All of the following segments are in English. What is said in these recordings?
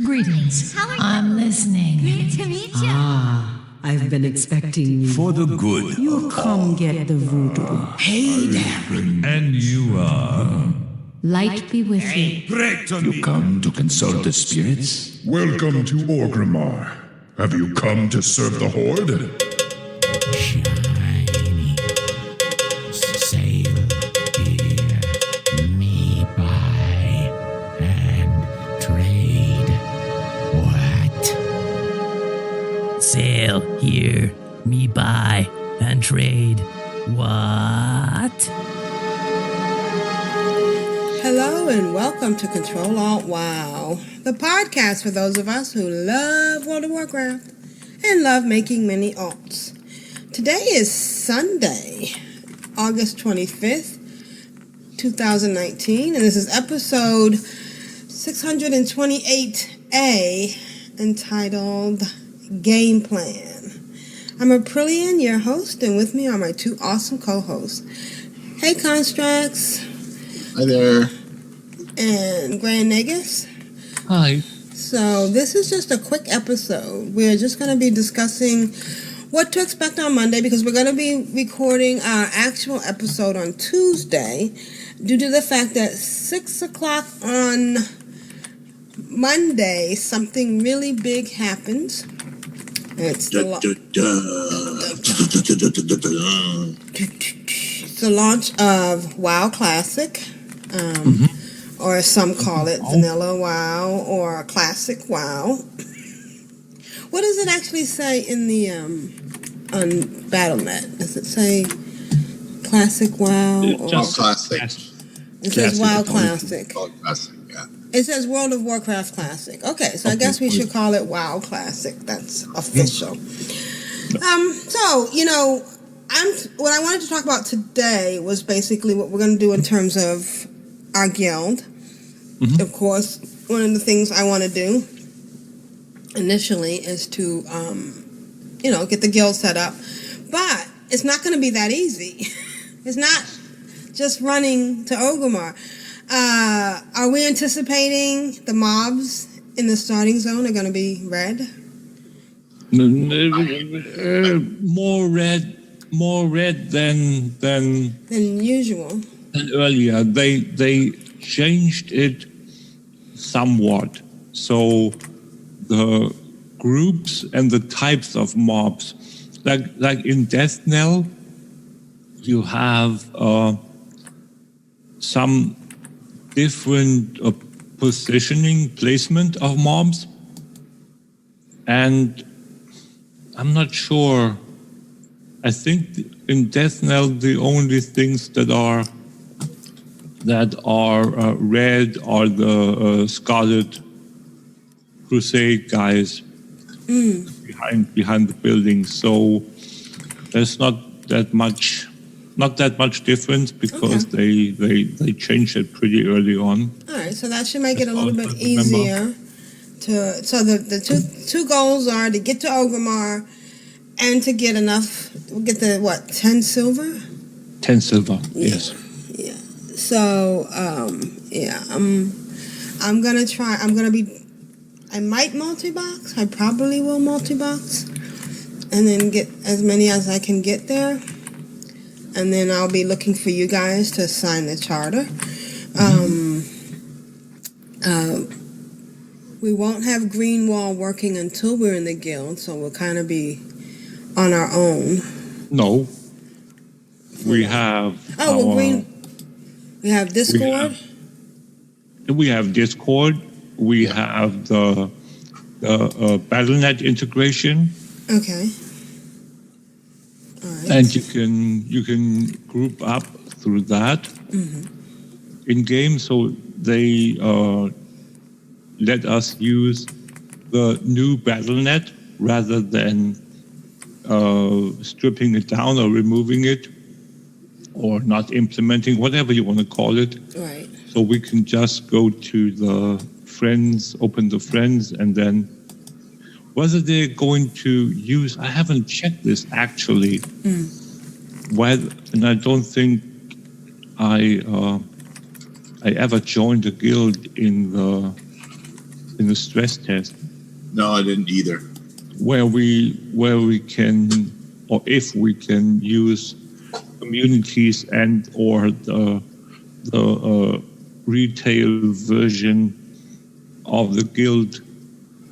Greetings. I'm listening. Good to meet you. I've been expecting you. For the good. You come get the voodoo. Hey there. And you are? Light be with you. You come to consult the spirits? Welcome to Orgrimmar. Have you come to serve the Horde? Shiny. Sail here. Me buy and trade. What? Sail here. Me buy and trade. What? Hello and welcome to Ctrl Alt WoW, the podcast for those of us who love World of Warcraft and love making many alts. Today is Sunday, August 25th, 2019, and this is episode 628A entitled Gameplan. I'm Aprillian, your host, and with me are my two awesome co-hosts. Hey, Constructs. Hi there. And Grand Negus. Hi. So this is just a quick episode. We're just going to be discussing what to expect on Monday because we're going to be recording our actual episode on Tuesday due to the fact that 6 o'clock on Monday something really big happens. It's the launch of WoW Classic. Or some call it Vanilla WoW or Classic WoW. What does it actually say in the on BattleNet? Does it say Classic WoW or Classic? It says WoW Classic. Classic, yeah. It says World of Warcraft Classic. Okay, so I guess we should call it WoW Classic. That's official. So what I wanted to talk about today was basically what we're going to do in terms of our guild. Mm-hmm. Of course, one of the things I want to do initially is to, get the guild set up. But it's not going to be that easy. It's not just running to Orgrimmar. Are we anticipating the mobs in the starting zone are going to be red? More red than usual. And earlier, they changed it somewhat. So the groups and the types of mobs, like in Death Knell, you have some different positioning, placement of mobs. And I'm not sure. I think in Death Knell, the only things that are red are the Scarlet Crusade guys behind the building. So there's not that much difference because they changed it pretty early on. All right, so that should make it a little bit easier. So the two goals are to get to Orgrimmar and to get 10 silver? 10 silver, yes. Yeah. So, I'm gonna try. I might multi-box. I probably will multi-box, and then get as many as I can get there, and then I'll be looking for you guys to sign the charter. We won't have Greenwall working until we're in the guild, so we'll kind of be on our own. No. We have we have Discord. We have Discord. We have the BattleNet integration. Okay. All right. And you can group up through that in game. So they let us use the new BattleNet rather than stripping it down or removing it or not implementing, whatever you want to call it. Right. So we can just go to the friends, open the friends, and then whether they're going to use, I haven't checked this actually, and I don't think I ever joined a guild in the in the stress test, No, I didn't either. where we can, or if we can use communities and or the retail version of the guild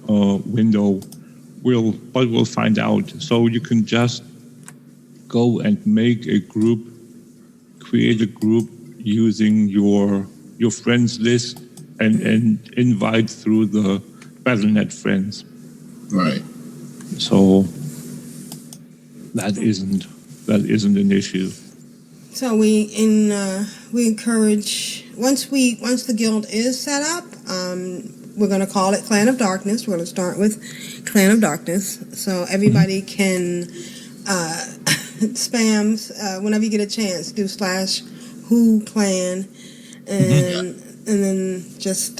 window. We'll find out. So you can just go and make a group, create a group using your friends list and invite through the Battle.net friends. Right. So that isn't an issue. So we encourage once the guild is set up, we're going to call it Clan of Darkness. We're going to start with Clan of Darkness, so everybody can spam whenever you get a chance. Do /who-clan and then just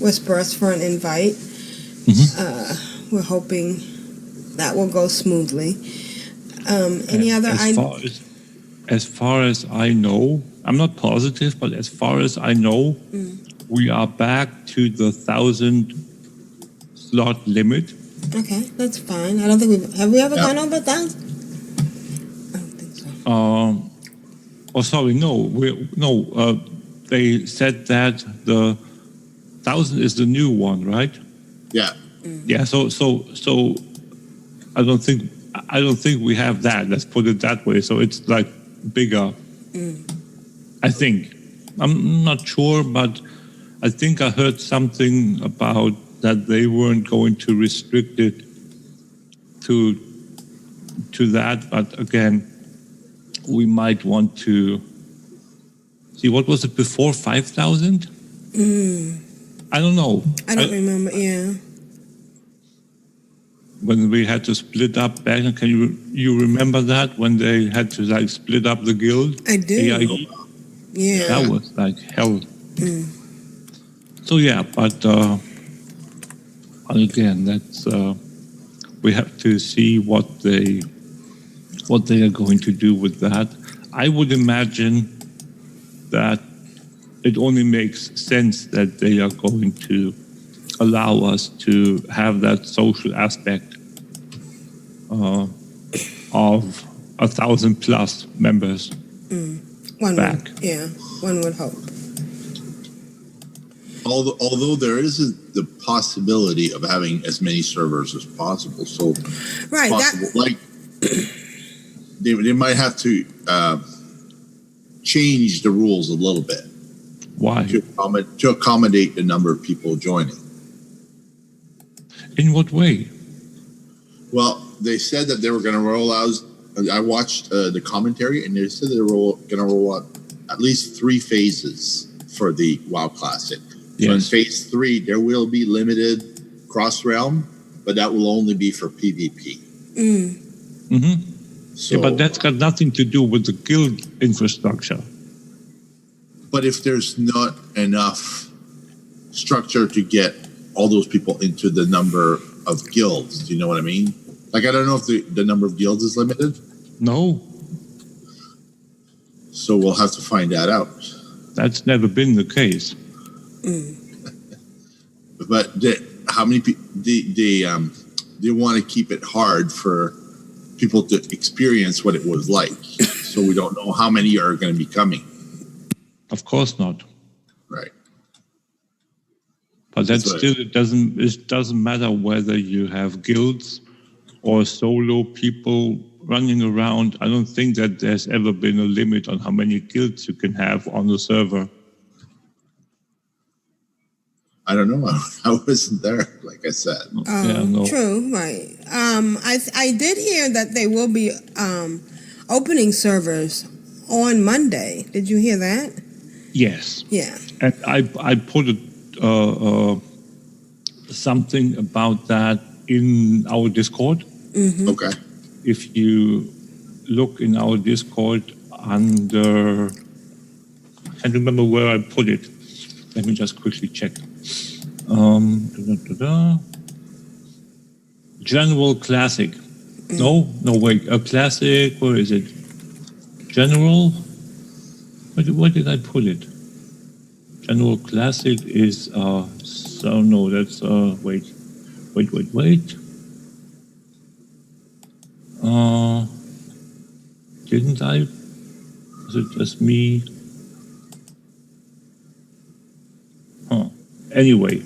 whisper us for an invite. We're hoping that will go smoothly. Any other ideas? As far as I know, I'm not positive, but as far as I know, we are back to the 1,000 slot limit. Okay, that's fine. I don't think have we ever gone over 1,000? I don't think so. They said that the 1,000 is the new one, right? Yeah. Yeah. So I don't think we have that. Let's put it that way. So it's like bigger. I think. I'm not sure, but I think I heard something about that they weren't going to restrict it to that. But again, we might want to see, what was it before 5,000? I don't know. I don't remember. Yeah. When we had to split up back, can you remember that when they had to like split up the guild? I do. Yeah. That was like hell. So yeah, but again, that's we have to see what they are going to do with that. I would imagine that it only makes sense that they are going to allow us to have that social aspect of 1,000+ members back. One would hope. Although there isn't the possibility of having as many servers as possible, so right, like they might have to change the rules a little bit. Why? To accommodate the number of people joining. In what way? Well, they said that they were going to roll out. I watched the commentary, and they said they were going to roll out at least 3 phases for the WoW Classic. So in phase 3, there will be limited cross-realm, but that will only be for PvP. So, but that's got nothing to do with the guild infrastructure. But if there's not enough structure to get all those people into the number of guilds, do you know what I mean? Like, I don't know if the number of guilds is limited. No. So we'll have to find that out. That's never been the case. But how many people they want to keep it hard for people to experience what it was like, so we don't know how many are going to be coming. Of course not. Right. But that still, it doesn't matter whether you have guilds or solo people running around. I don't think that there's ever been a limit on how many guilds you can have on the server. I don't know. I wasn't there, like I said. True, right. I did hear that they will be opening servers on Monday. Did you hear that? Yes. Yeah. And I put something about that in our Discord. Okay. If you look in our Discord under, I can't remember where I put it. Let me just quickly check. General Classic. No, wait. A Classic, where is it? General? Where did I put it? General Classic is oh no, that's, wait. Didn't I? Is it just me? Huh. Anyway,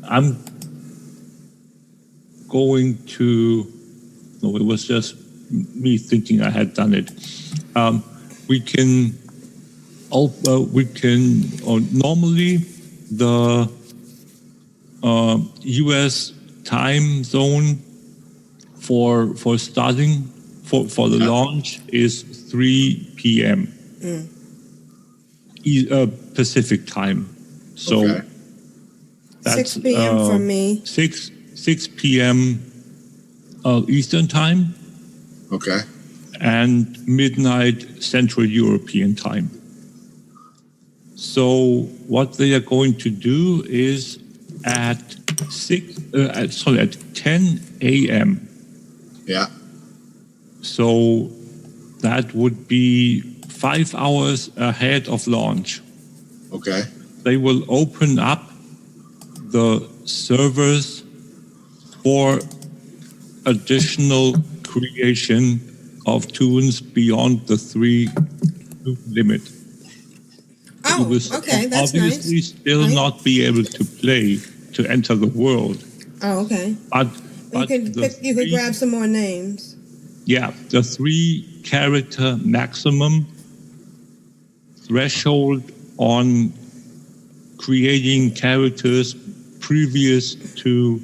I'm going to, no, it was just me thinking I had done it. Normally the U.S. time zone for starting for the launch is 3 p.m. Pacific time. So that's 6 p.m. for me. 6 p.m. Eastern time. Okay. And midnight Central European time. So what they are going to do is at 10 a.m. Yeah. So that would be 5 hours ahead of launch. Okay. They will open up the servers for additional creation of tunes beyond the 3 limit. Oh, okay, that's obviously nice. Still not be able to play to enter the world. Oh, okay. But you could grab some more names. Yeah, the 3 character maximum threshold on creating characters previous to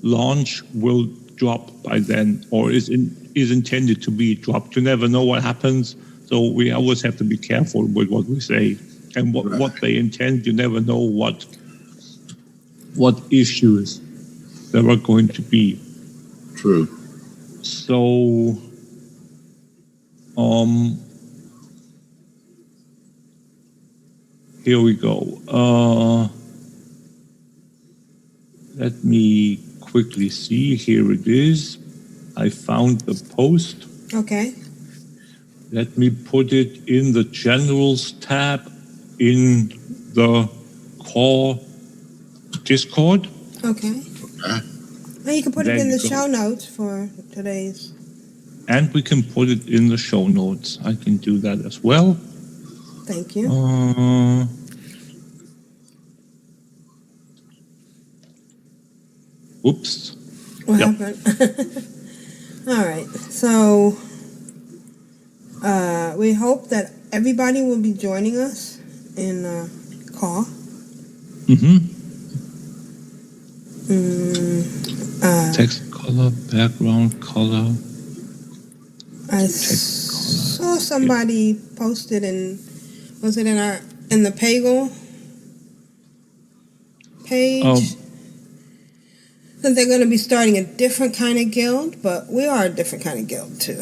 launch will drop by then, or is intended to be dropped. You never know what happens, so we always have to be careful with what we say and what they intend. You never know what issues there are going to be. True. So, here we go. Let me quickly see. Here it is. I found the post. Okay. Let me put it in the Generals tab in the core Discord. Okay. And you can put it in the show notes for today's. And we can put it in the show notes. I can do that as well. Thank you. Oops. What happened? All right. So we hope that everybody will be joining us in call. Text color, background color. I saw somebody posted was it in the Pagel page that they're going to be starting a different kind of guild, but we are a different kind of guild too.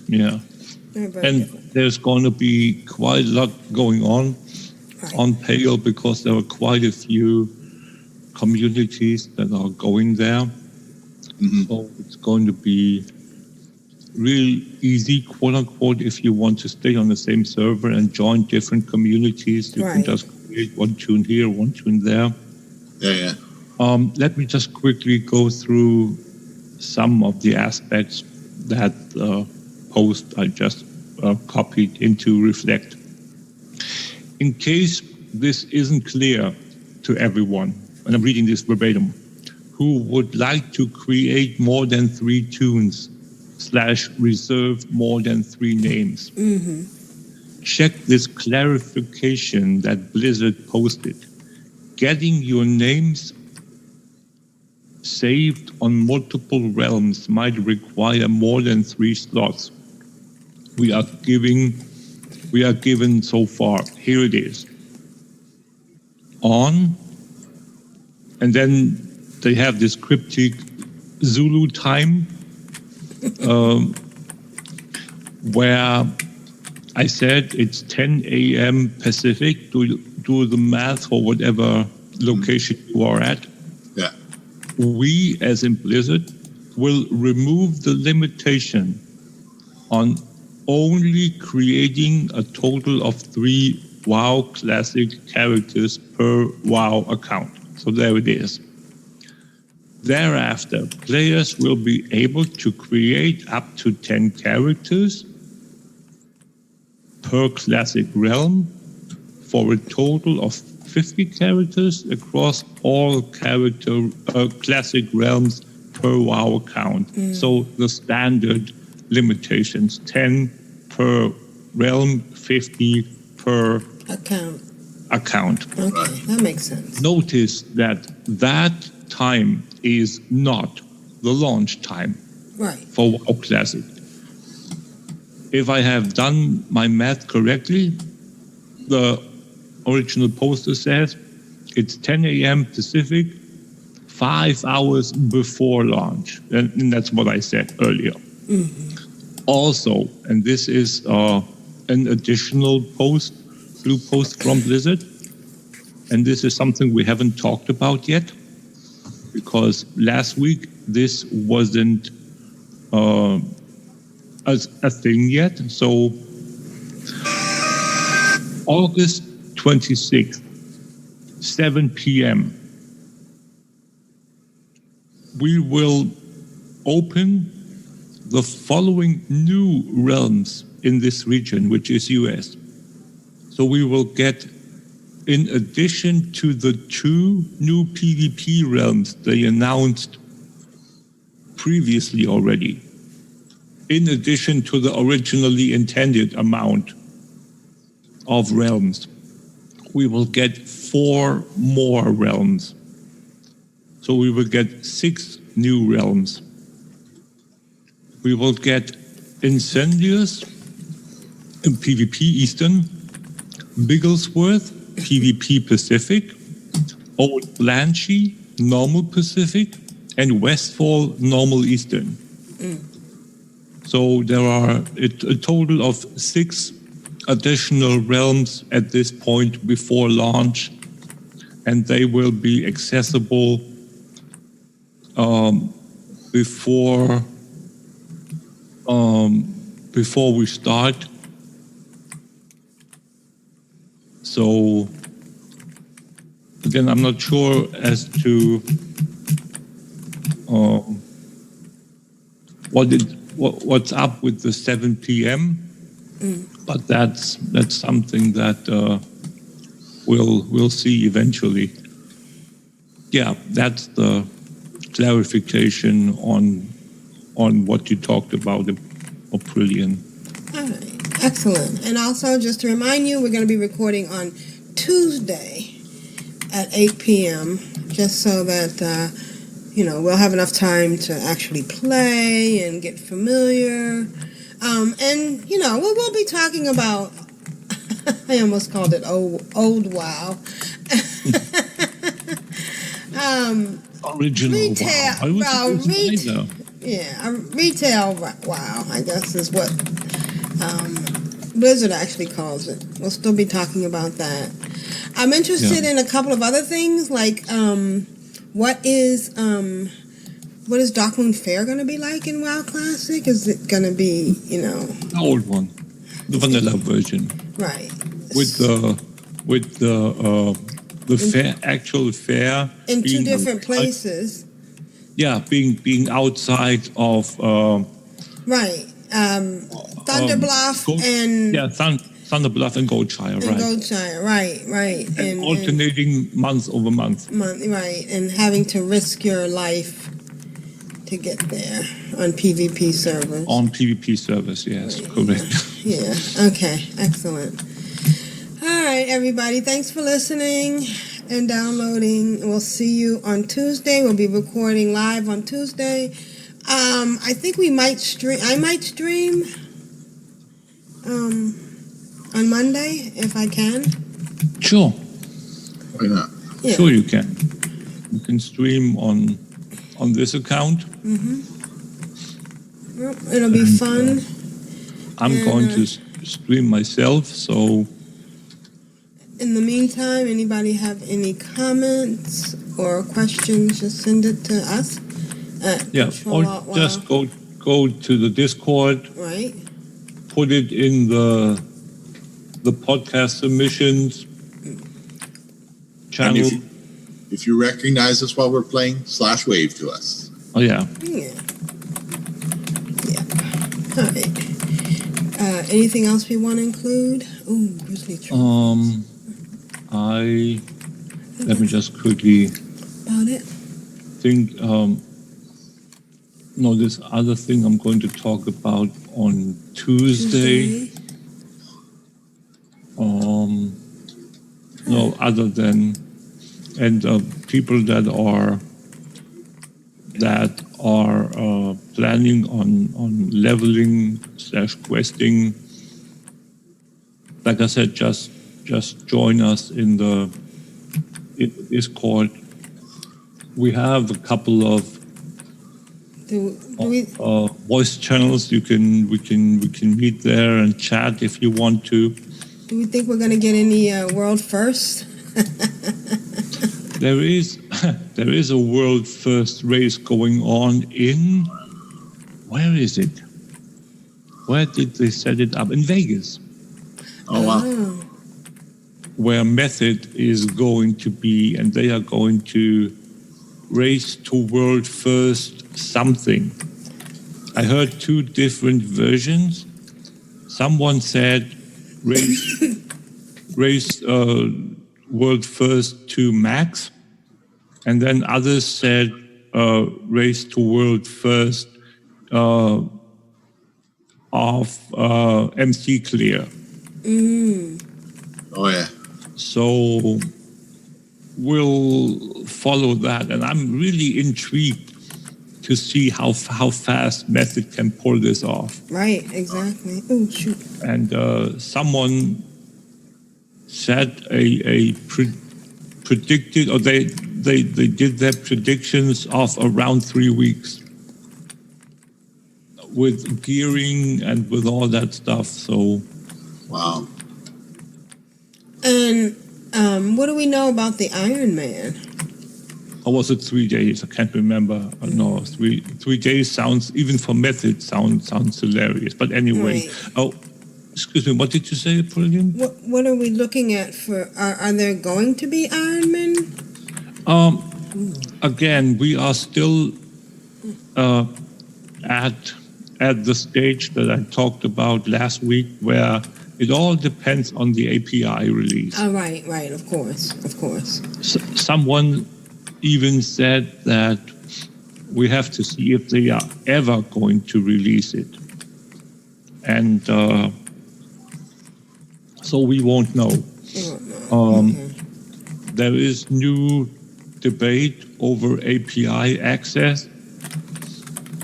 Yeah. And there's going to be quite a lot going on Pagel because there are quite a few communities that are going there. So it's going to be real easy, quote unquote, if you want to stay on the same server and join different communities. You can just create one tune here, one tune there. Yeah. Let me just quickly go through some of the aspects that post I just copied into Reflect. In case this isn't clear to everyone, and I'm reading this verbatim, who would like to create more than 3 tunes / reserve more than 3 names. Check this clarification that Blizzard posted. Getting your names saved on multiple realms might require more than 3 slots. We are given so far. Here it is. On, and then they have this cryptic Zulu time, where I said it's 10 a.m. Pacific. Do the math for whatever location you are at. Yeah. We, as in Blizzard, will remove the limitation on only creating a total of 3 WoW Classic characters per WoW account. So there it is. Thereafter, players will be able to create up to 10 characters per classic realm for a total of 50 characters across all classic realms per WoW count. So the standard limitations, 10 per realm, 50 per account. Okay, that makes sense. Notice that time is not the launch time for WoW Classic. If I have done my math correctly, the original poster says it's 10 a.m. Pacific, 5 hours before launch. And that's what I said earlier. Also, and this is an additional blue post from Blizzard, and this is something we haven't talked about yet, because last week this wasn't a thing yet. So August 26th, 7 p.m., we will open the following new realms in this region, which is US. So we will get, in addition to the 2 new PvP realms they announced previously already, in addition to the originally intended amount of realms, we will get 4 more realms. So we will get 6 new realms. We will get Incendious in PvP Eastern, Bigglesworth, PvP Pacific, Old Blanchie, Normal Pacific, and Westfall, Normal Eastern. So there are a total of 6 additional realms at this point before launch, and they will be accessible before we start. So again, I'm not sure as to what's up with the 7 p.m. But that's something that we'll see eventually. Yeah, that's the clarification on what you talked about, Aprillian. All right, excellent. And also, just to remind you, we're going to be recording on Tuesday at 8 p.m. just so that we'll have enough time to actually play and get familiar. And we will be talking about, I almost called it old WoW. Original retail, WoW. Retail WoW, I guess is what Blizzard actually calls it. We'll still be talking about that. I'm interested in a couple of other things, like what is Darkmoon Fair going to be like in WoW Classic? Is it going to be, the old one, the vanilla version, right? With the actual fair in 2 different places. Yeah, being outside of Thunderbluff and Thunderbluff and Goldshire, right? Goldshire, right. And alternating month over month. Right, and having to risk your life to get there on PvP servers. On PvP servers, yes, right. Correct. Yeah. Okay. Excellent. All right, everybody. Thanks for listening and downloading. We'll see you on Tuesday. We'll be recording live on Tuesday. I think I might stream on Monday if I can. Sure. Why not? Yeah. Sure, you can. You can stream on this account. Well, it'll be fun. I'm going to stream myself, so. In the meantime, anybody have any comments or questions, just send it to us. Or just go to the Discord. Right. Put it in the podcast submissions channel. if you recognize us while we're playing, /wave to us. Oh yeah. Yeah. All right. Anything else we want to include? Ooh, Bruce Lee. Let me just quickly About it. think. No, this other thing I'm going to talk about on Tuesday. No, other than people that are planning on leveling / questing. Like I said, just join us in the Discord. We have a couple of voice channels. We can meet there and chat if you want to. Do we think we're going to get any world first? There is a world first race going on in, where is it? Where did they set it up? In Vegas. Oh wow. Where Method is going to be, and they are going to race to world first something. I heard two different versions. Someone said race world first to max, and then others said race to world first of MC clear. Oh yeah. So we'll follow that, and I'm really intrigued to see how fast Method can pull this off. Right, exactly. Oh shoot! And someone said a predicted, or they did their predictions of around 3 weeks with gearing and with all that stuff. So wow. And what do we know about the Iron Man? Or was it 3 days? I can't remember. No, 3 days sounds, even for Method, sounds hilarious. But anyway, Right. Oh, excuse me. What did you say, Pulliam? What are we looking at for? Are there going to be Iron Men? Again, we are still at the stage that I talked about last week, where it all depends on the API release. Oh, right, of course. Someone even said that we have to see if they are ever going to release it. And so we won't know. There is new debate over API access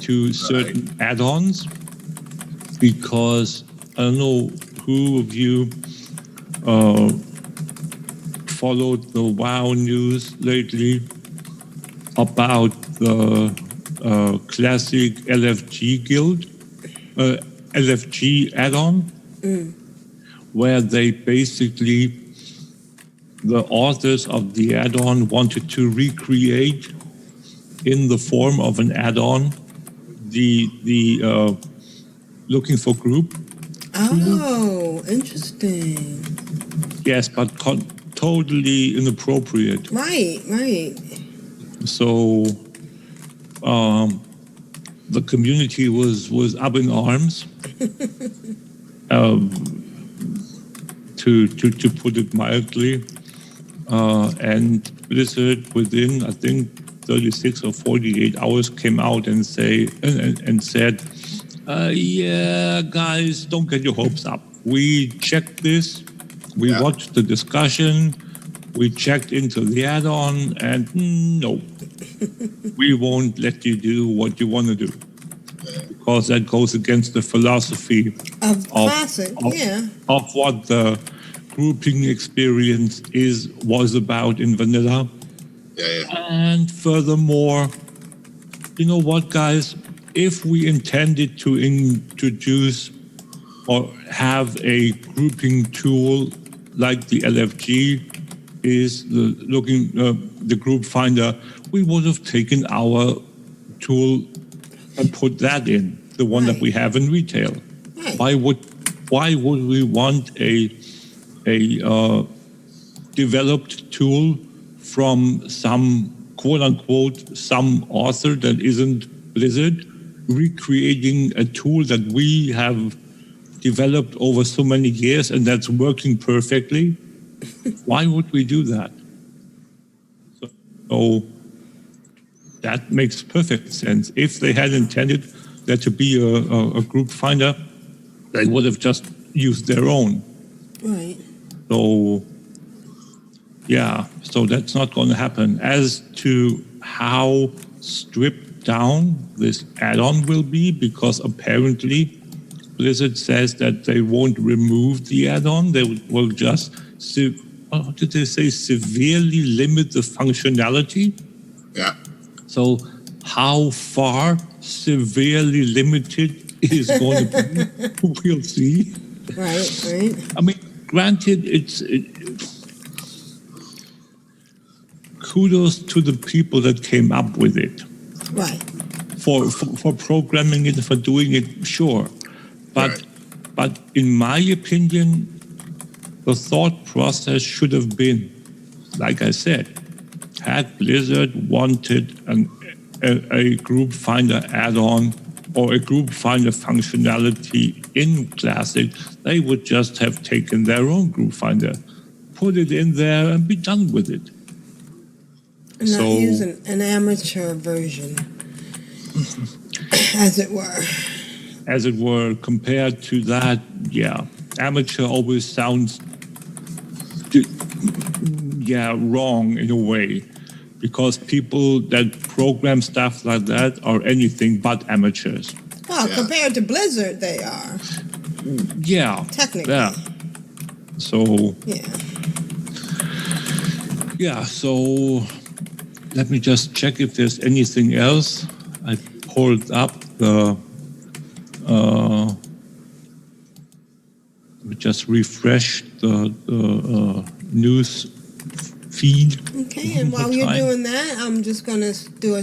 to certain add-ons, because I don't know who of you followed the WoW news lately about the classic LFG guild, LFG add-on, where they basically, the authors of the add-on wanted to recreate in the form of an add-on the looking for group. Oh, interesting. Yes, but totally inappropriate. Right. So the community was up in arms, to put it mildly, and Blizzard within, I think, 36 or 48 hours came out and said, yeah, guys, don't get your hopes up. We checked this, we watched the discussion, we checked into the add-on, and no, we won't let you do what you want to do, because that goes against the philosophy of classic, of what the grouping experience was about in vanilla. And furthermore, you know what, guys? If we intended to introduce or have a grouping tool like the LFG is the group finder, we would have taken our tool and put that in, the one that we have in retail. Why would we want a developed tool from some quote-unquote some author that isn't Blizzard recreating a tool that we have developed over so many years and that's working perfectly. Why would we do that? So that makes perfect sense. If they had intended there to be a group finder, they would have just used their own. Right. So, yeah, so that's not going to happen. As to how stripped down this add-on will be, because apparently Blizzard says that they won't remove the add-on. They will just, what did they say, severely limit the functionality? Yeah. So how far severely limited is going to be, we'll see. Right. I mean, granted, kudos to the people that came up with it. Right. For programming it, for doing it, sure. But in my opinion, the thought process should have been, like I said, had Blizzard wanted a group finder add-on or a group finder functionality in Classic, they would just have taken their own group finder, put it in there, and be done with it. And not use an amateur version, as it were. As it were, compared to that, yeah, amateur always sounds, wrong in a way, because people that program stuff like that are anything but amateurs. Well, compared to Blizzard, they are. Yeah. Technically. Yeah. So. Yeah. Yeah, so let me just check if there's anything else. I pulled up the. Let me just refresh the news feed. Okay, and while you're doing that, I'm just going to do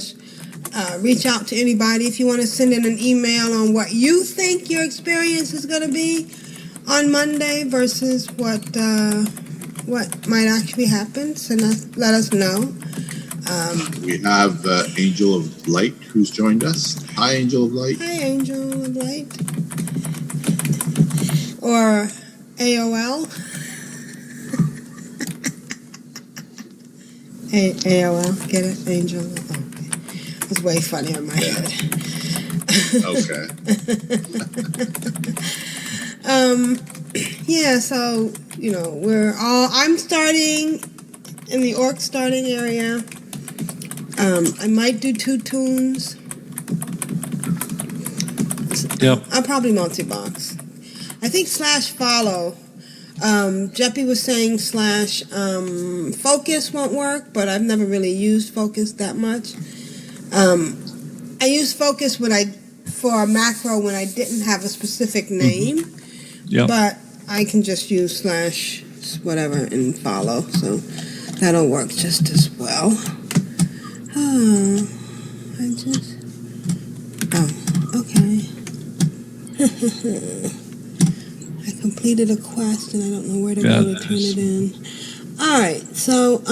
reach out to anybody. If you want to send in an email on what you think your experience is going to be on Monday versus what might actually happen, so let us know. We have Angel of Light who's joined us. Hi, Angel of Light. Hi, Angel of Light. Or AOL. AOL, get it? Angel. Okay. It's way funnier in my head. Okay. Yeah, so, I'm starting in the orc starting area. I might do 2 tunes. Yep. I'll probably multi-box. I think /follow. Jeppy was saying /focus won't work, but I've never really used focus that much. I use focus for a macro when I didn't have a specific name. Mm-hmm. Yep. But I can just use /whatever and follow, so that'll work just as well. Okay. I completed a quest and I don't know where to go to turn it in. Alright, so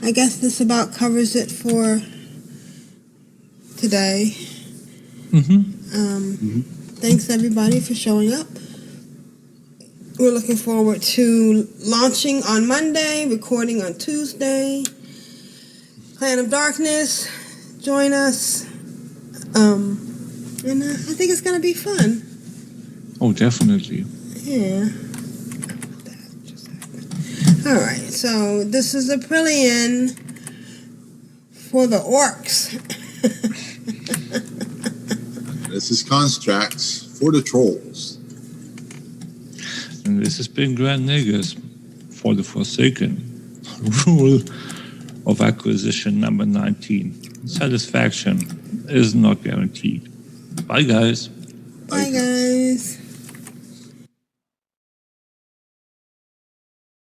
I guess this about covers it for today. Thanks everybody for showing up. We're looking forward to launching on Monday, recording on Tuesday. Clan of Darkness, join us. And I think it's going to be fun. Oh, definitely. Yeah. All right, so this is Aprillian for the orcs. This is Constrax for the trolls. And this has been Grand Negus for the Forsaken. Rule of acquisition number 19. Satisfaction is not guaranteed. Bye, guys. Bye, guys.